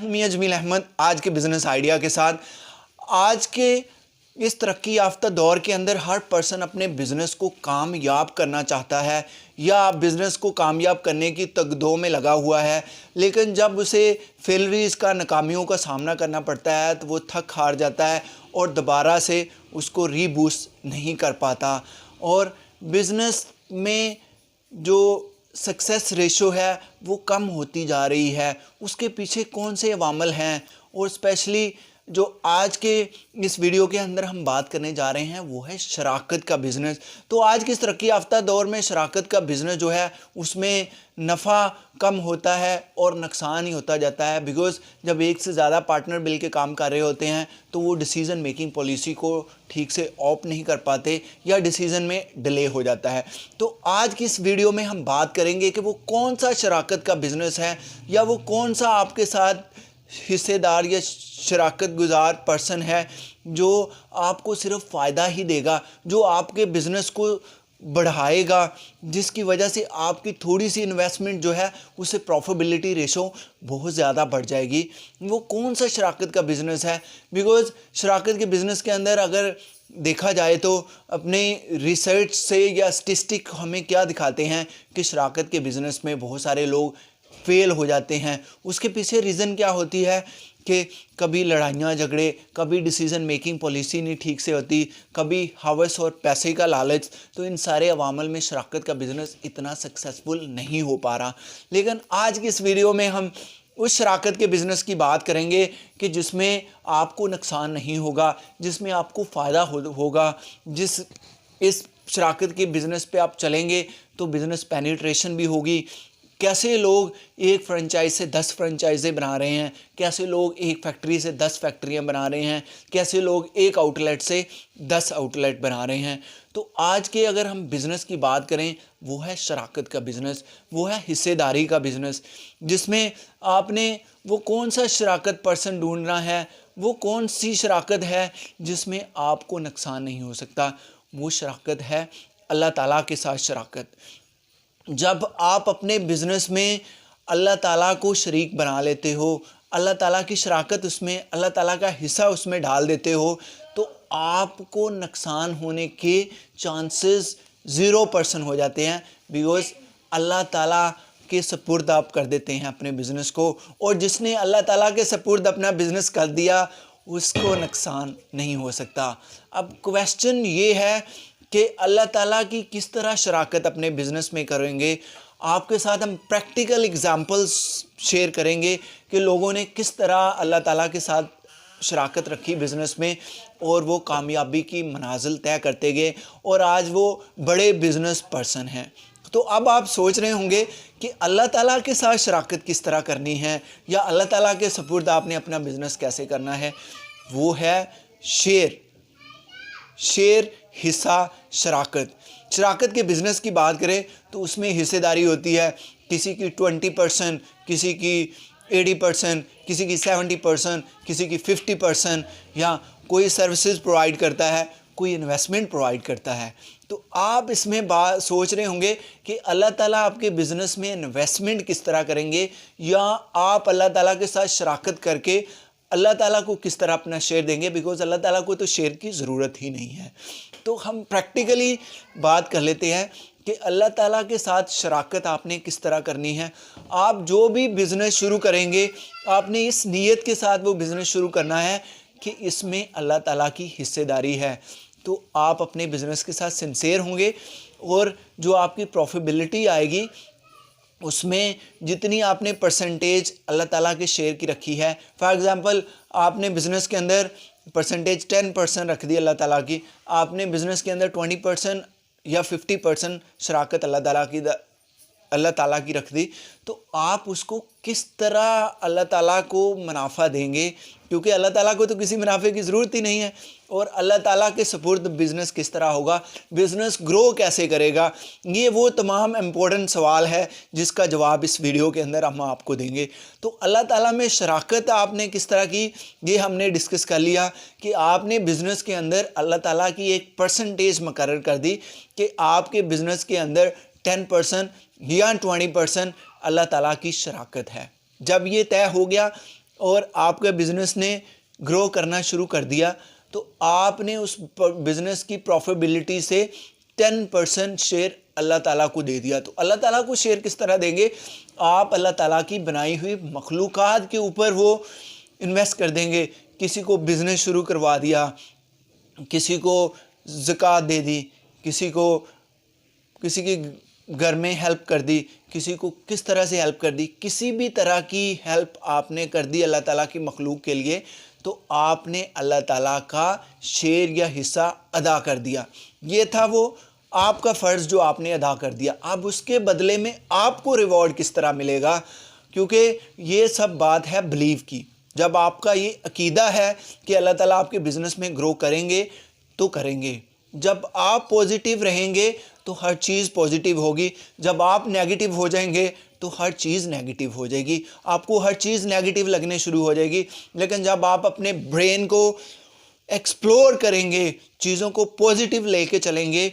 हूं मियां जमील अहमद आज के बिज़नेस आइडिया के साथ। आज के इस तरक्की याफ्ता दौर के अंदर हर पर्सन अपने बिज़नेस को कामयाब करना चाहता है या बिज़नेस को कामयाब करने की तगदो में लगा हुआ है, लेकिन जब उसे फेलरीज का नाकामियों का सामना करना पड़ता है तो वो थक हार जाता है और दोबारा से उसको रीबूस्ट नहीं कर पाता। और बिज़नेस में जो सक्सेस रेशो है वो कम होती जा रही है। उसके पीछे कौन से अवामल हैं, और स्पेशली जो आज के इस वीडियो के अंदर हम बात करने जा रहे हैं वो है शराकत का बिज़नेस। तो आज के इस तरक्की याफ्ता दौर में शराकत का बिज़नेस जो है उसमें नफ़ा कम होता है और नुकसान ही होता जाता है, बिकॉज़ जब एक से ज़्यादा पार्टनर मिल के काम कर रहे होते हैं तो वो डिसीज़न मेकिंग पॉलिसी को ठीक से ऑप नहीं कर पाते या डिसीज़न में डिले हो जाता है। तो आज की इस वीडियो में हम बात करेंगे कि वो कौन सा शराकत का बिज़नेस है या वो कौन सा आपके साथ हिस्सेदार या शराकत गुजार पर्सन है जो आपको सिर्फ फ़ायदा ही देगा, जो आपके बिज़नेस को बढ़ाएगा, जिसकी वजह से आपकी थोड़ी सी इन्वेस्टमेंट जो है उससे प्रॉफिटेबिलिटी रेशो बहुत ज़्यादा बढ़ जाएगी। वो कौन सा शराकत का बिज़नेस है? बिकॉज़ शराकत के बिज़नेस के अंदर अगर देखा जाए तो अपने रिसर्च से या स्टेटिस्टिक हमें क्या दिखाते हैं कि शराकत के बिज़नेस में बहुत सारे लोग फेल हो जाते हैं। उसके पीछे रीज़न क्या होती है कि कभी लड़ाइयाँ झगड़े, कभी डिसीज़न मेकिंग पॉलिसी नहीं ठीक से होती, कभी हवस और पैसे का लालच। तो इन सारे अवामल में शराकत का बिज़नेस इतना सक्सेसफुल नहीं हो पा रहा। लेकिन आज की इस वीडियो में हम उस शराकत के बिज़नेस की बात करेंगे कि जिसमें आपको नुकसान नहीं होगा, जिसमें आपको फ़ायदा होगा। इस शराकत के बिज़नेस पे आप चलेंगे तो बिज़नेस पेनिट्रेशन भी होगी। कैसे लोग एक फ्रेंचाइज से 10 फ्रेंचाइज़ें बना रहे हैं, कैसे लोग एक फैक्ट्री से 10 फैक्ट्रियां बना रहे हैं, कैसे लोग एक आउटलेट से 10 आउटलेट बना रहे हैं। तो आज के अगर हम बिज़नेस की बात करें वो है शराकत का बिज़नेस, वो है हिस्सेदारी का बिज़नेस, जिसमें आपने वो कौन सा शराकत पर्सन ढूंढना है, वो कौन सी शराकत है जिसमें आपको नुकसान नहीं हो सकता। वो शराकत है अल्लाह ताला के साथ शराकत। जब आप अपने बिज़नेस में अल्लाह ताला को शरीक बना लेते हो, अल्लाह ताला की शराकत उसमें, अल्लाह ताला का हिस्सा उसमें डाल देते हो, तो आपको नुकसान होने के चांसेस 0% हो जाते हैं। बिकॉज़ अल्लाह ताला के सपुर्द आप कर देते हैं अपने बिज़नेस को, और जिसने अल्लाह ताला के सपुर्द अपना बिज़नेस कर दिया उसको नुकसान नहीं हो सकता। अब क्वेश्चन ये है कि अल्लाह ताला की किस तरह शराकत अपने बिज़नेस में करेंगे। आपके साथ हम प्रैक्टिकल एग्जांपल्स शेयर करेंगे कि लोगों ने किस तरह अल्लाह ताला के साथ शराकत रखी बिज़नेस में और वो कामयाबी की मनाजिल तय करते गए और आज वो बड़े बिज़नेस पर्सन हैं। तो अब आप सोच रहे होंगे कि अल्लाह ताला के साथ शराकत किस तरह करनी है या अल्लाह ताला के सपुर्द आपने अपना बिज़नेस कैसे करना है। वो है शेयर हिस्सा शराकत। शराकत के बिज़नेस की बात करें तो उसमें हिस्सेदारी होती है, किसी की 20%, किसी की 80%, किसी की 70%, किसी की 50%, या कोई सर्विसेज प्रोवाइड करता है, कोई इन्वेस्टमेंट प्रोवाइड करता है। तो आप इसमें बात सोच रहे होंगे कि अल्लाह ताला आपके बिज़नेस में इन्वेस्टमेंट किस तरह करेंगे, या आप अल्लाह ताला के साथ शराकत करके अल्लाह ताला को किस तरह अपना शेयर देंगे, बिकॉज़ अल्लाह ताला को तो शेयर की ज़रूरत ही नहीं है। तो हम प्रैक्टिकली बात कर लेते हैं कि अल्लाह ताला के साथ शराकत आपने किस तरह करनी है। आप जो भी बिज़नेस शुरू करेंगे आपने इस नीयत के साथ वो बिज़नेस शुरू करना है कि इसमें अल्लाह ताला की हिस्सेदारी है। तो आप अपने बिज़नेस के साथ सिंसेयर होंगे और जो आपकी प्रॉफिटेबिलिटी आएगी उसमें जितनी आपने परसेंटेज अल्लाह ताला के शेयर की रखी है, फॉर एग्ज़ाम्पल आपने बिज़नेस के अंदर परसेंटेज 10% रख दी अल्लाह ताला की, आपने बिज़नेस के अंदर 20% या 50% शराकत अल्लाह ताला की रख दी, तो आप उसको किस तरह अल्लाह ताला को मुनाफा देंगे, क्योंकि अल्लाह ताला को तो किसी मुनाफे की ज़रूरत ही नहीं है। और अल्लाह ताला के सपुर्द बिज़नेस किस तरह होगा, बिज़नेस ग्रो कैसे करेगा, ये वो तमाम इम्पोर्टेंट सवाल है जिसका जवाब इस वीडियो के अंदर हम आपको देंगे। तो अल्लाह ताला में शराकत आपने किस तरह की, ये हमने डिस्कस कर लिया कि आपने बिज़नेस के अंदर अल्लाह ताला की एक परसेंटेज मुकर्रर कर दी कि आपके बिज़नेस के अंदर 10% या 20% अल्लाह ताला की शराकत है। जब ये तय हो गया اور آپ کے بزنس نے گرو کرنا شروع کر دیا تو آپ نے اس بزنس کی پروفیبلٹی سے 10% شیئر اللہ تعالیٰ کو دے دیا. تو اللہ تعالیٰ کو شیئر کس طرح دیں گے؟ آپ اللہ تعالیٰ کی بنائی ہوئی مخلوقات کے اوپر وہ انویسٹ کر دیں گے. کسی کو بزنس شروع کروا دیا, کسی کو زکوٰۃ دے دی, کسی کے گھر میں ہیلپ کر دی, کسی کو کس طرح سے ہیلپ کر دی, کسی بھی طرح کی ہیلپ آپ نے کر دی اللہ تعالیٰ کی مخلوق کے لیے, تو آپ نے اللہ تعالیٰ کا شیئر یا حصہ ادا کر دیا. یہ تھا وہ آپ کا فرض جو آپ نے ادا کر دیا. اب اس کے بدلے میں آپ کو ریوارڈ کس طرح ملے گا؟ کیونکہ یہ سب بات ہے بلیو کی. جب آپ کا یہ عقیدہ ہے کہ اللہ تعالیٰ آپ کے بزنس میں گرو کریں گے تو کریں گے. جب آپ پوزیٹیو رہیں گے تو ہر چیز پوزیٹیو ہوگی. جب آپ نیگیٹیو ہو جائیں گے تو ہر چیز نیگیٹیو ہو جائے گی. آپ کو ہر چیز نیگیٹیو لگنے شروع ہو جائے گی. لیکن جب آپ اپنے برین کو ایکسپلور کریں گے, چیزوں کو پوزیٹیو لے کے چلیں گے,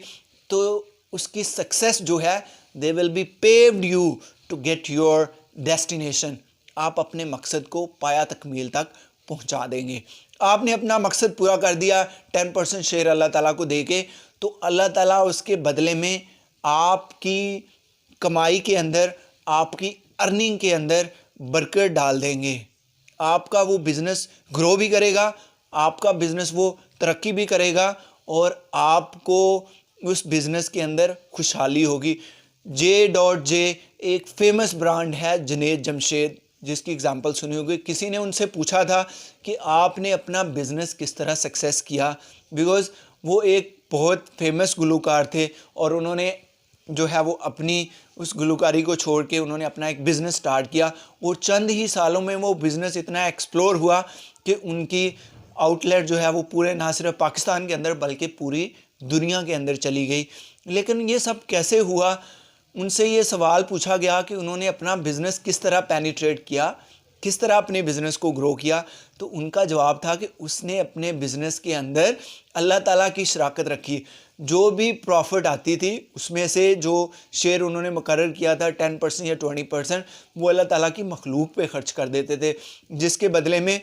تو اس کی سکسیس جو ہے they will be paved you to get your destination. آپ اپنے مقصد کو پایا تکمیل تک پہنچا دیں گے. آپ نے اپنا مقصد پورا کر دیا 10% شیئر اللہ تعالیٰ کو دے کے, تو اللہ تعالیٰ اس کے بدلے میں آپ کی کمائی کے اندر, آپ کی ارننگ کے اندر برکت ڈال دیں گے. آپ کا وہ بزنس گرو بھی کرے گا, آپ کا بزنس وہ ترقی بھی کرے گا, اور آپ کو اس بزنس کے اندر خوشحالی ہوگی. J.J ایک فیمس برانڈ ہے, جنید جمشید, جس کی اگزامپل سنی ہوگی. کسی نے ان سے پوچھا تھا کہ آپ نے اپنا بزنس کس طرح سکسیس کیا, بیکاز وہ ایک بہت فیمس گلوکار تھے, اور انہوں نے جو ہے وہ اپنی اس گلوکاری کو چھوڑ کے انہوں نے اپنا ایک بزنس سٹارٹ کیا, اور چند ہی سالوں میں وہ بزنس اتنا ایکسپلور ہوا کہ ان کی آؤٹ لیٹ جو ہے وہ پورے نہ صرف پاکستان کے اندر بلکہ پوری دنیا کے اندر چلی گئی. لیکن یہ سب کیسے ہوا؟ ان سے یہ سوال پوچھا گیا کہ انہوں نے اپنا بزنس کس طرح پینیٹریٹ کیا, کس طرح اپنے بزنس کو گرو کیا. تو ان کا جواب تھا کہ اس نے اپنے بزنس کے اندر اللہ تعالیٰ کی شراکت رکھی. جو بھی پروفٹ آتی تھی اس میں سے جو شیئر انہوں نے مقرر کیا تھا 10% یا 20%, وہ اللہ تعالیٰ کی مخلوق پہ خرچ کر دیتے تھے, جس کے بدلے میں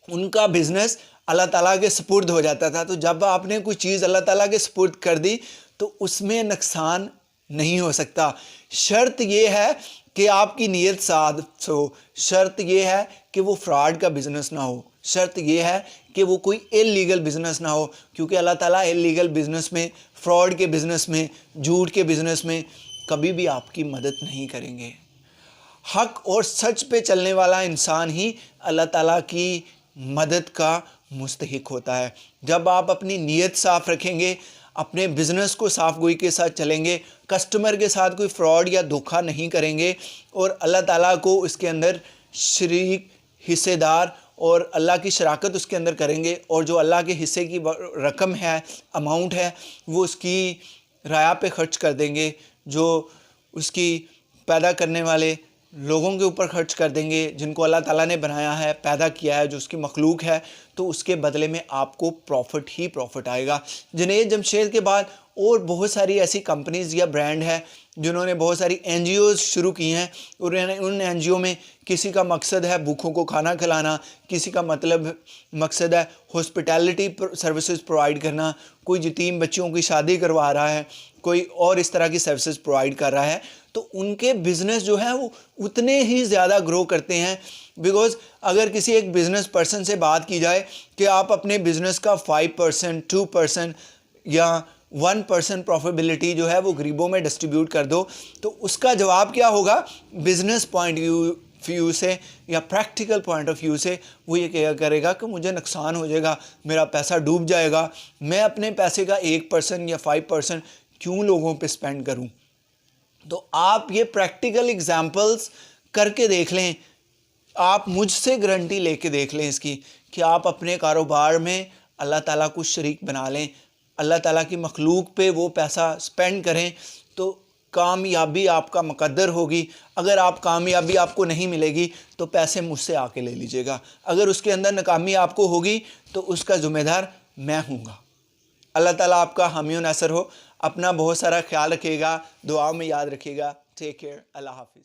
ان کا بزنس اللہ تعالیٰ کے سپرد ہو جاتا تھا. تو جب آپ نے کوئی چیز اللہ تعالیٰ کے سپرد کر دی تو اس میں نقصان نہیں ہو سکتا. شرط یہ ہے کہ آپ کی نیت صاف ہو, شرط یہ ہے کہ وہ فراڈ کا بزنس نہ ہو, شرط یہ ہے کہ وہ کوئی انلیگل بزنس نہ ہو, کیونکہ اللہ تعالیٰ انلیگل بزنس میں, فراڈ کے بزنس میں, جھوٹ کے بزنس میں کبھی بھی آپ کی مدد نہیں کریں گے. حق اور سچ پہ چلنے والا انسان ہی اللہ تعالیٰ کی مدد کا مستحق ہوتا ہے. جب آپ اپنی نیت صاف رکھیں گے, اپنے بزنس کو صاف گوئی کے ساتھ چلیں گے, کسٹمر کے ساتھ کوئی فراڈ یا دھوکہ نہیں کریں گے, اور اللہ تعالیٰ کو اس کے اندر شریک, حصے دار اور اللہ کی شراکت اس کے اندر کریں گے, اور جو اللہ کے حصے کی رقم ہے, اماؤنٹ ہے, وہ اس کی رعایا پہ خرچ کر دیں گے, جو اس کی پیدا کرنے والے لوگوں کے اوپر خرچ کر دیں گے جن کو اللہ تعالیٰ نے بنایا ہے, پیدا کیا ہے, جو اس کی مخلوق ہے. تو اس کے بدلے میں آپ کو پروفٹ ہی پروفٹ آئے گا. جنید جمشید کے بعد اور بہت ساری ایسی کمپنیز یا برانڈ ہیں جنہوں نے بہت ساری NGOs شروع کی ہیں, اور ان NGO میں کسی کا مقصد ہے بھوکوں کو کھانا کھلانا, کسی کا مقصد ہے ہاسپٹیلٹی سروسز پرووائڈ کرنا, کوئی یتیم بچیوں کی شادی کروا رہا ہے, کوئی اور اس طرح کی سروسز پرووائڈ کر رہا ہے. تو ان کے بزنس جو ہیں وہ اتنے ہی زیادہ گرو کرتے ہیں, بیکاز اگر کسی ایک بزنس پرسن سے بات کی جائے کہ آپ اپنے بزنس کا 5%, 2% یا 1% پروفیبلٹی جو ہے وہ غریبوں میں ڈسٹریبیوٹ کر دو, تو اس کا جواب کیا ہوگا؟ بزنس پوائنٹ آف ویو سے یا پریکٹیکل پوائنٹ آف ویو سے وہ یہ کیا کرے گا کہ مجھے نقصان ہو جائے گا, میرا پیسہ ڈوب جائے گا, میں اپنے پیسے کا 1% یا 5% کیوں لوگوں پہ اسپینڈ کروں. تو آپ یہ پریکٹیکل ایگزامپلس کر کے دیکھ لیں, آپ مجھ سے گارنٹی لے کے دیکھ لیں اس کی کہ آپ اپنے کاروبار میں اللہ تعالیٰ کو شریک بنا لیں, اللہ تعالیٰ کی مخلوق پہ وہ پیسہ اسپینڈ کریں, تو کامیابی آپ کا مقدر ہوگی. اگر آپ کامیابی آپ کو نہیں ملے گی تو پیسے مجھ سے آ کے لے لیجیے گا. اگر اس کے اندر ناکامی آپ کو ہوگی تو اس کا ذمہ دار میں ہوں گا. اللہ تعالیٰ آپ کا حامی و ناصر ہو. اپنا بہت سارا خیال رکھیے گا, دعاؤں میں یاد رکھیے گا. Take care. اللہ حافظ.